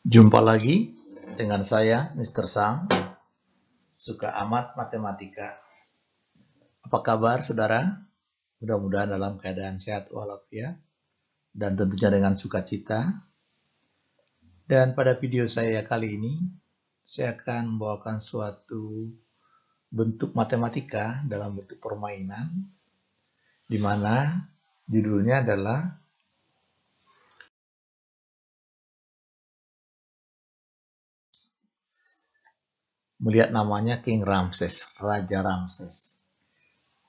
Jumpa lagi dengan saya, Mr. Sang, suka amat matematika. Apa kabar, saudara? Mudah-mudahan dalam keadaan sehat walafiat dan tentunya dengan sukacita. Dan pada video saya kali ini, saya akan membawakan suatu bentuk matematika dalam bentuk permainan, di mana judulnya adalah melihat namanya King Ramses, Raja Ramses.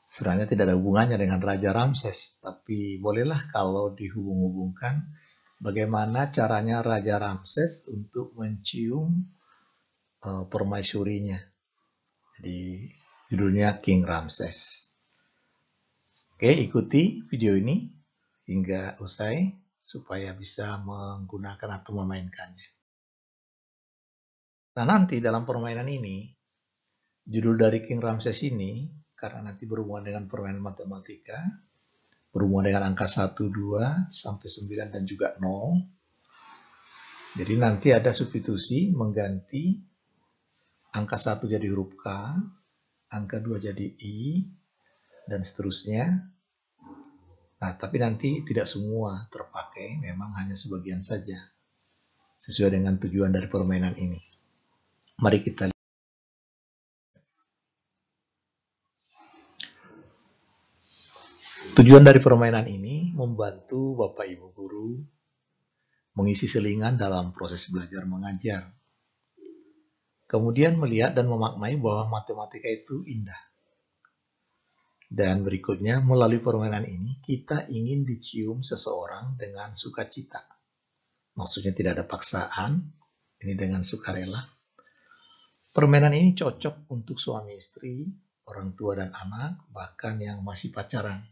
Sebenarnya tidak ada hubungannya dengan Raja Ramses, tapi bolehlah kalau dihubung-hubungkan bagaimana caranya Raja Ramses untuk mencium permaisurinya. Jadi judulnya King Ramses. Oke, ikuti video ini hingga usai supaya bisa menggunakan atau memainkannya. Nah, nanti dalam permainan ini, judul dari King Ramses ini, karena nanti berhubungan dengan permainan matematika, berhubungan dengan angka 1, 2, sampai 9, dan juga 0. Jadi nanti ada substitusi mengganti angka 1 jadi huruf K, angka 2 jadi I, dan seterusnya. Nah, tapi nanti tidak semua terpakai, memang hanya sebagian saja, sesuai dengan tujuan dari permainan ini. Mari kita lihat. Tujuan dari permainan ini membantu Bapak Ibu Guru mengisi selingan dalam proses belajar mengajar. Kemudian melihat dan memaknai bahwa matematika itu indah. Dan berikutnya, melalui permainan ini, kita ingin dicium seseorang dengan sukacita. Maksudnya tidak ada paksaan, ini dengan sukarela. Permainan ini cocok untuk suami istri, orang tua dan anak, bahkan yang masih pacaran.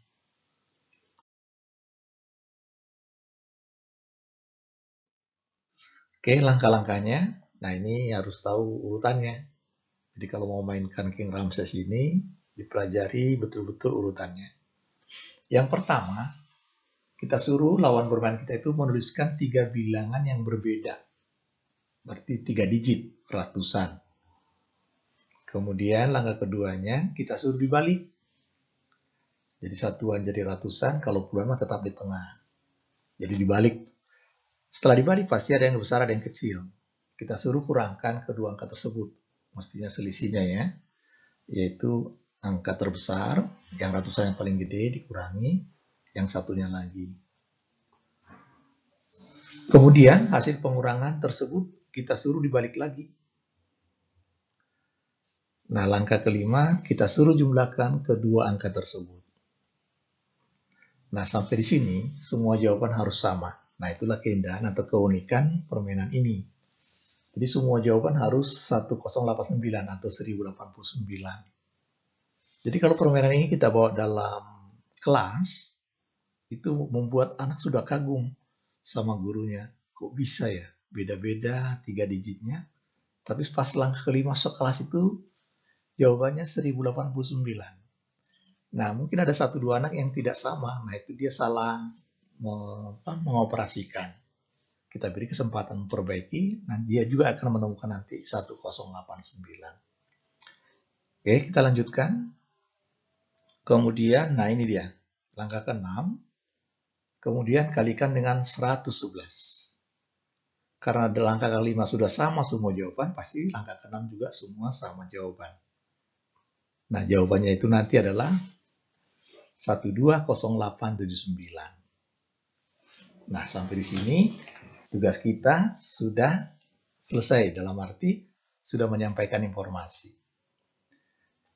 Oke, langkah-langkahnya. Nah, ini harus tahu urutannya. Jadi kalau mau mainkan King Ramses ini, dipelajari betul-betul urutannya. Yang pertama, kita suruh lawan bermain kita itu menuliskan 3 bilangan yang berbeda. Berarti 3 digit, ratusan. Kemudian langkah keduanya, kita suruh dibalik. Jadi satuan jadi ratusan, kalau puluhan mah tetap di tengah. Jadi dibalik. Setelah dibalik pasti ada yang besar, ada yang kecil. Kita suruh kurangkan kedua angka tersebut. Mestinya selisihnya ya. Yaitu angka terbesar, yang ratusan yang paling gede dikurangi, yang satunya lagi. Kemudian hasil pengurangan tersebut kita suruh dibalik lagi. Nah, langkah kelima, kita suruh jumlahkan kedua angka tersebut. Nah, sampai di sini, semua jawaban harus sama. Nah, itulah keindahan atau keunikan permainan ini. Jadi, semua jawaban harus 1089 atau 1089. Jadi, kalau permainan ini kita bawa dalam kelas, itu membuat anak sudah kagum sama gurunya. Kok bisa ya? Beda-beda 3 digitnya. Tapi pas langkah kelima sekelas itu, jawabannya 1089. Nah, mungkin ada 1-2 anak yang tidak sama. Nah, itu dia salah mengoperasikan. Kita beri kesempatan memperbaiki. Nah, dia juga akan menemukan nanti 1089. Oke, kita lanjutkan. Kemudian, nah ini dia. Langkah ke-6. Kemudian kalikan dengan 111. Karena langkah ke-5 sudah sama semua jawaban, pasti langkah ke-6 juga semua sama jawaban. Nah, jawabannya itu nanti adalah 120879. Nah, sampai di sini tugas kita sudah selesai, dalam arti sudah menyampaikan informasi.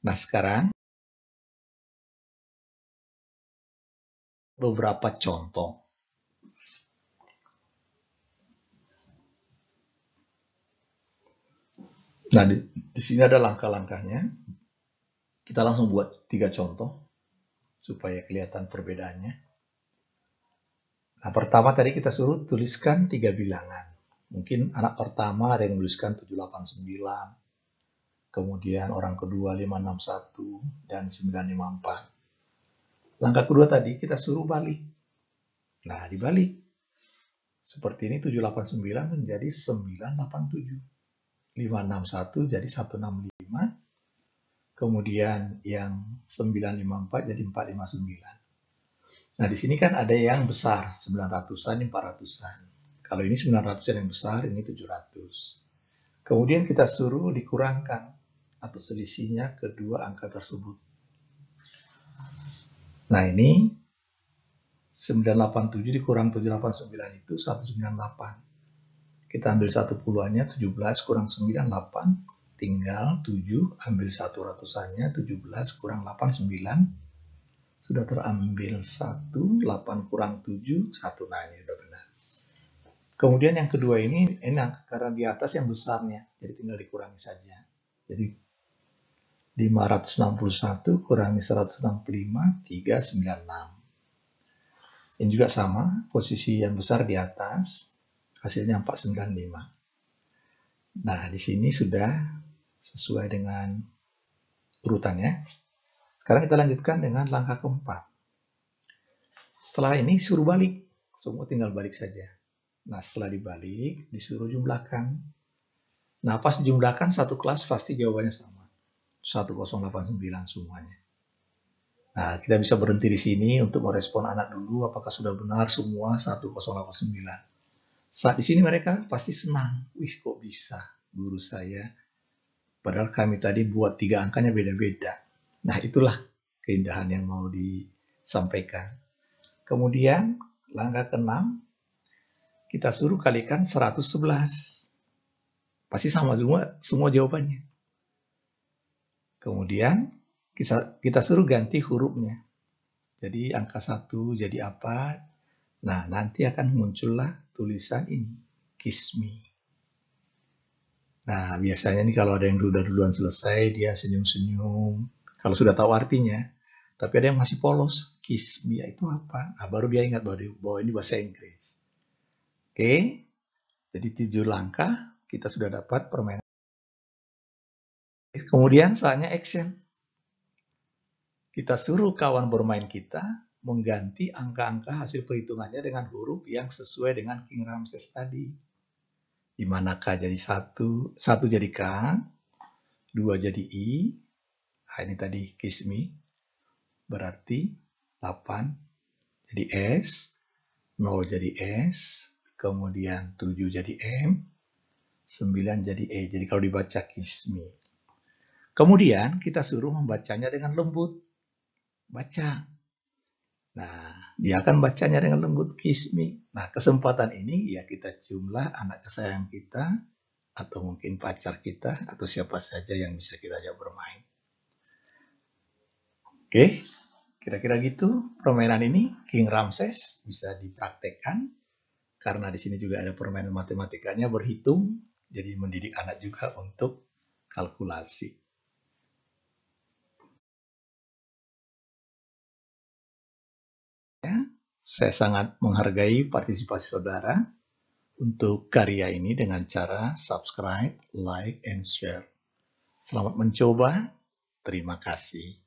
Nah, sekarang beberapa contoh. Nah, di sini ada langkah-langkahnya. Kita langsung buat 3 contoh supaya kelihatan perbedaannya. Nah, pertama tadi kita suruh tuliskan 3 bilangan. Mungkin anak pertama ada yang menuliskan 789, kemudian orang kedua 561 dan 954. Langkah kedua tadi kita suruh balik. Nah, dibalik. Seperti ini 789 menjadi 987. 561 jadi 165. Kemudian yang 954 jadi 459. Nah, di sini kan ada yang besar, 900-an, 400-an. Kalau ini 900-an yang besar, ini 700. Kemudian kita suruh dikurangkan atau selisihnya kedua angka tersebut. Nah, ini 987 dikurang 789 itu 198. Kita ambil satu puluhannya, 17 kurang 98, tinggal 7, ambil satu ratusannya, 17 kurang 8, 9. Sudah terambil 1, 8 kurang 7, 1. Nah, ini sudah benar. Kemudian yang kedua ini karena di atas yang besarnya, jadi tinggal dikurangi saja. Jadi 561 kurangi 165, 396. Ini juga sama, posisi yang besar di atas, hasilnya 495. Nah, di sini sudah sesuai dengan urutannya. Sekarang kita lanjutkan dengan langkah keempat. Setelah ini suruh balik, semua tinggal balik saja. Nah, setelah dibalik, disuruh jumlahkan. Nah, pas dijumlahkan satu kelas pasti jawabannya sama. 1089 semuanya. Nah, kita bisa berhenti di sini untuk merespon anak dulu apakah sudah benar semua 1089. Saat di sini mereka pasti senang. Wih, kok bisa guru saya? Padahal kami tadi buat 3 angkanya beda-beda. Nah, itulah keindahan yang mau disampaikan. Kemudian, langkah ke-6, kita suruh kalikan 111. Pasti sama semua jawabannya. Kemudian, kita suruh ganti hurufnya. Jadi, angka 1 jadi apa? Nah, nanti akan muncullah tulisan ini, kismi. Nah, biasanya nih kalau ada yang duluan selesai, dia senyum-senyum. Kalau sudah tahu artinya, tapi ada yang masih polos. Kismi itu apa? Nah, baru dia ingat bahwa ini bahasa Inggris. Oke, jadi 7 langkah kita sudah dapat permainan. Kemudian saatnya action. Kita suruh kawan bermain kita mengganti angka-angka hasil perhitungannya dengan huruf yang sesuai dengan King Ramses tadi. Di mana K jadi 1 jadi K, 2 jadi I. Nah, ini tadi kismi, berarti 8 jadi S, 0 jadi S, kemudian 7 jadi M, 9 jadi E. Jadi kalau dibaca kismi. Kemudian kita suruh membacanya dengan lembut. Baca. Nah, dia akan bacanya dengan lembut kismi. Nah, kesempatan ini ya kita jumlah anak kesayangan kita, atau mungkin pacar kita, atau siapa saja yang bisa kita ajak bermain. Oke, kira-kira gitu permainan ini King Ramses bisa dipraktekkan karena di sini juga ada permainan matematikanya berhitung, jadi mendidik anak juga untuk kalkulasi. Ya, saya sangat menghargai partisipasi saudara untuk karya ini dengan cara subscribe, like, and share. Selamat mencoba. Terima kasih.